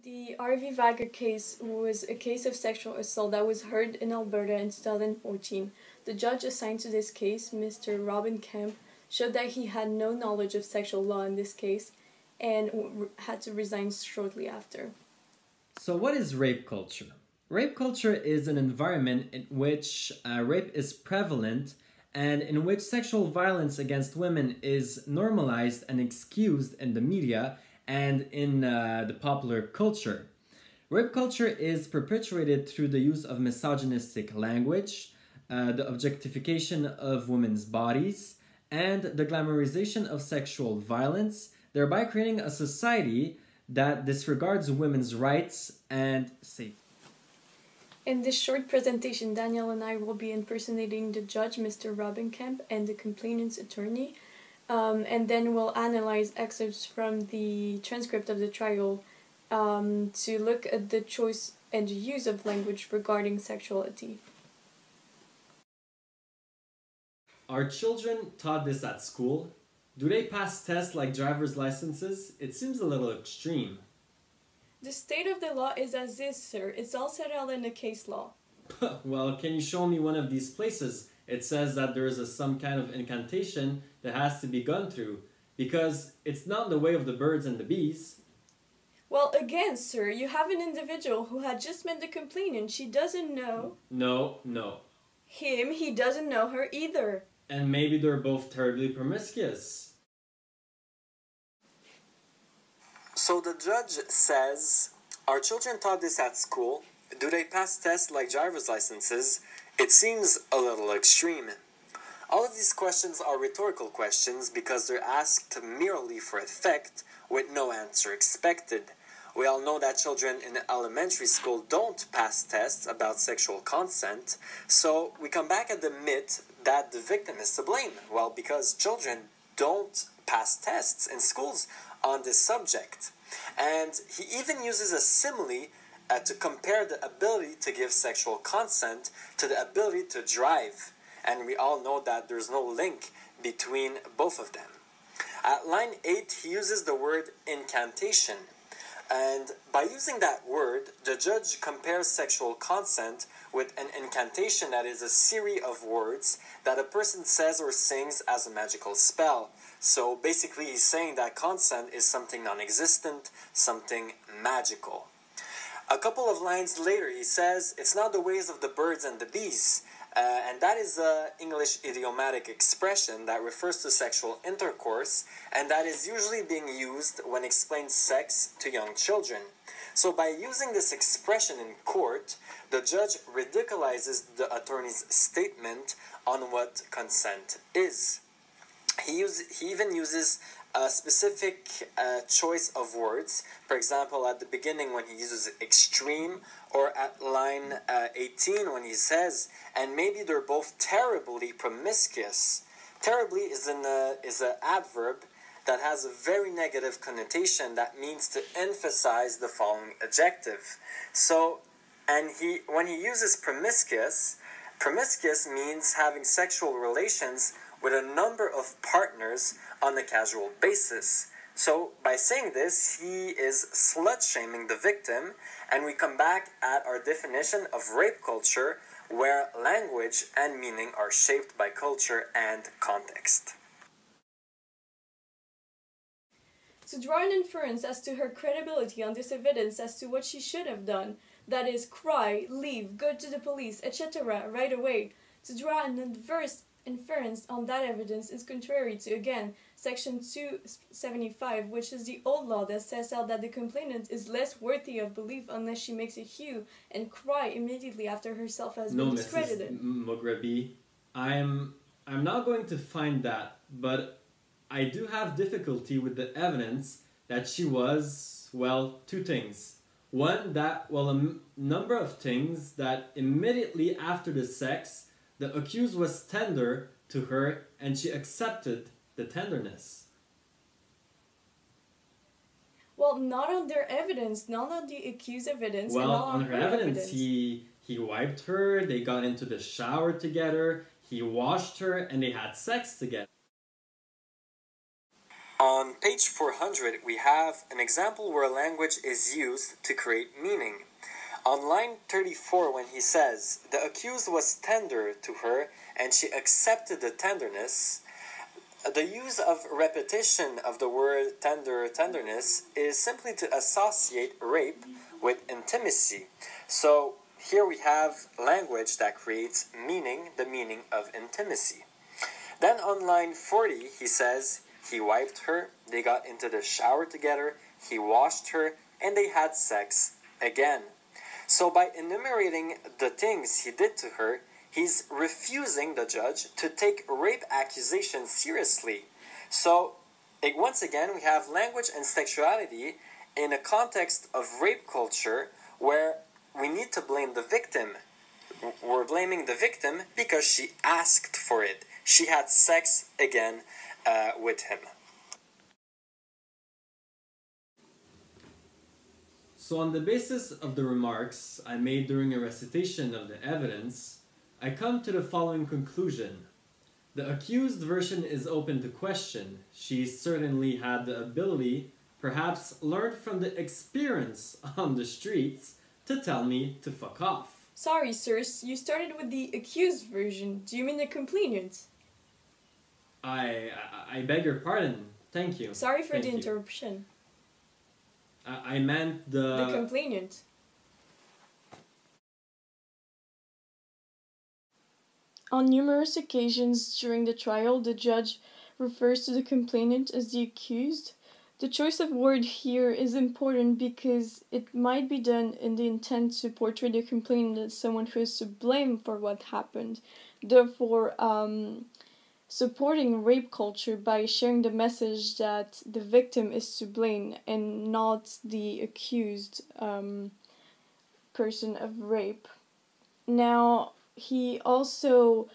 The R.V. Wagner case was a case of sexual assault that was heard in Alberta in 2014. The judge assigned to this case, Mr. Robin Kemp, showed that he had no knowledge of sexual law in this case and had to resign shortly after. So, what is rape culture? Rape culture is an environment in which rape is prevalent and in which sexual violence against women is normalized and excused in the media and in the popular culture. Rape culture is perpetuated through the use of misogynistic language, the objectification of women's bodies, and the glamorization of sexual violence, thereby creating a society that disregards women's rights and safety. In this short presentation, Daniel and I will be impersonating the judge, Mr. Robin Kemp, and the complainant's attorney, and then we'll analyze excerpts from the transcript of the trial to look at the choice and use of language regarding sexuality. Are children taught this at school? Do they pass tests like driver's licenses? It seems a little extreme. The state of the law is as is, sir. It's all set out in the case law. Well, can you show me one of these places? It says that there is some kind of incantation that has to be gone through, because it's not the way of the birds and the bees. Well, again, sir, you have an individual who had just met the complainant. She doesn't know. No. Him, he doesn't know her either. And maybe they're both terribly promiscuous. So the judge says, are children taught this at school? Do they pass tests like driver's licenses? It seems a little extreme. All of these questions are rhetorical questions because they're asked merely for effect with no answer expected. We all know that children in elementary school don't pass tests about sexual consent, so we come back at the myth that the victim is to blame. Well, because children don't pass tests in schools on this subject. And he even uses a simile to compare the ability to give sexual consent to the ability to drive. And we all know that there's no link between both of them. At line 8, he uses the word incantation. And by using that word, the judge compares sexual consent with an incantation that is a series of words that a person says or sings as a magical spell. So basically he's saying that consent is something non-existent, something magical. A couple of lines later he says, it's not the ways of the birds and the bees. And that is an English idiomatic expression that refers to sexual intercourse, and that is usually being used when explaining sex to young children. So by using this expression in court, the judge ridiculizes the attorney's statement on what consent is. He even uses a specific choice of words. For example, at the beginning when he uses extreme, or at line 18 when he says, and maybe they're both terribly promiscuous. Terribly is an adverb that has a very negative connotation that means to emphasize the following adjective. So, when he uses promiscuous means having sexual relations with a number of partners on a casual basis. So by saying this, he is slut-shaming the victim, and we come back at our definition of rape culture, where language and meaning are shaped by culture and context. To draw an inference as to her credibility on this evidence as to what she should have done, that is, cry, leave, go to the police, etc., right away, to draw an adverse inference on that evidence is contrary to, again, Section 275, which is the old law that says out that the complainant is less worthy of belief unless she makes a hue and cry immediately after herself has been discredited. No, Mrs. Mugrabi, I'm not going to find that, but I do have difficulty with the evidence that she was, well, two things. One, that, well, a number of things that immediately after the sex, the accused was tender to her and she accepted the tenderness. Well, not on their evidence, not on the accused evidence. Well, and not on her evidence, he wiped her, they got into the shower together, he washed her, and they had sex together. On on page 400, we have an example where language is used to create meaning. On line 34, when he says, "The accused was tender to her and she accepted the tenderness," the use of repetition of the word tenderness is simply to associate rape with intimacy. So here we have language that creates meaning, the meaning of intimacy. Then on line 40, he says, "He wiped her, they got into the shower together, he washed her, and they had sex again." So by enumerating the things he did to her, he's refusing the judge to take rape accusations seriously. So once again, we have language and sexuality in a context of rape culture where we need to blame the victim. We're blaming the victim because she asked for it. She had sex again with him. So on the basis of the remarks I made during a recitation of the evidence, I come to the following conclusion. The accused version is open to question. She certainly had the ability, perhaps learned from the experience on the streets, to tell me to fuck off. Sorry, sirs, you started with the accused version. Do you mean the complainant? I beg your pardon. Thank you. Sorry for Thank the you. interruption. I meant The complainant. On numerous occasions during the trial, the judge refers to the complainant as the accused. The choice of word here is important because it might be done in the intent to portray the complainant as someone who is to blame for what happened. Therefore, supporting rape culture by sharing the message that the victim is to blame and not the accused person of rape. Now, he also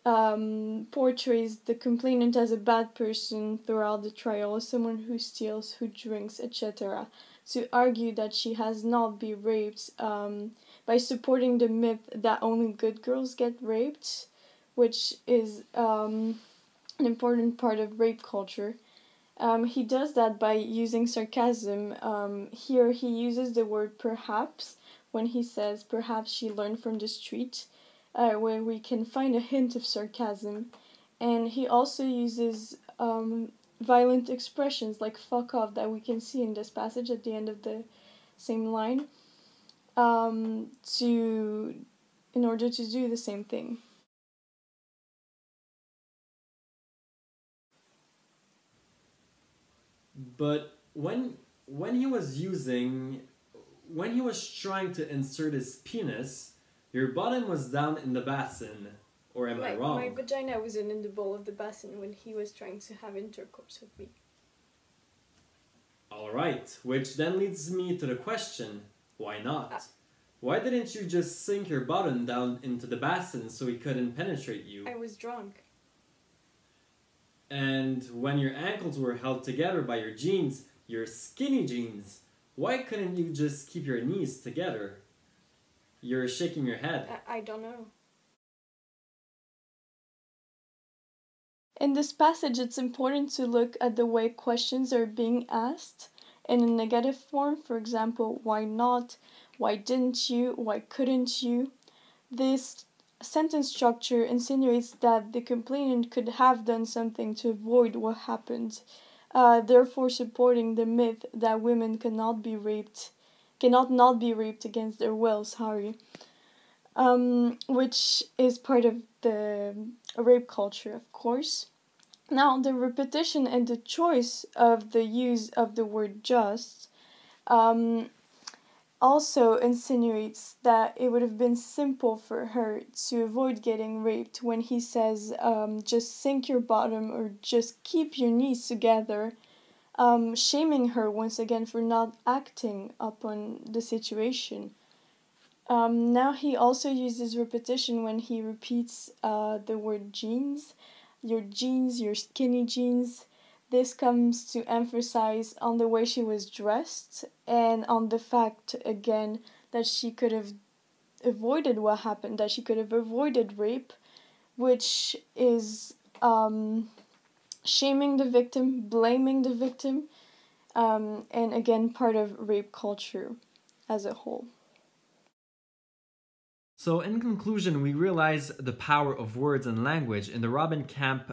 portrays the complainant as a bad person throughout the trial, as someone who steals, who drinks, etc., to argue that she has not been raped by supporting the myth that only good girls get raped, which is an important part of rape culture. He does that by using sarcasm. Here he uses the word perhaps when he says perhaps she learned from the street, where we can find a hint of sarcasm. And he also uses violent expressions like fuck off that we can see in this passage at the end of the same line in order to do the same thing. But when he was trying to insert his penis, your bottom was down in the basin. Or am I wrong? My vagina wasn't in the bowl of the basin when he was trying to have intercourse with me. Alright, which then leads me to the question, why not? Why didn't you just sink your bottom down into the basin so he couldn't penetrate you? I was drunk. And when your ankles were held together by your jeans, your skinny jeans, why couldn't you just keep your knees together? You're shaking your head. I don't know. In this passage, it's important to look at the way questions are being asked. In a negative form, for example, why not? Why didn't you? Why couldn't you? This sentence structure insinuates that the complainant could have done something to avoid what happened, therefore supporting the myth that women cannot not be raped against their wills, which is part of the rape culture, of course. Now, the repetition and the choice of the use of the word just also insinuates that it would have been simple for her to avoid getting raped when he says just sink your bottom or just keep your knees together, shaming her once again for not acting upon the situation. Now he also uses repetition when he repeats the word jeans, your skinny jeans. This comes to emphasize on the way she was dressed and on the fact, again, that she could have avoided what happened, that she could have avoided rape, which is shaming the victim, blaming the victim, and again, part of rape culture as a whole. So, in conclusion, we realize the power of words and language in the Robin Camp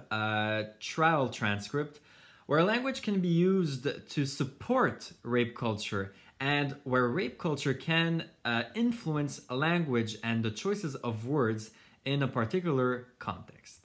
trial transcript, where language can be used to support rape culture and where rape culture can influence language and the choices of words in a particular context.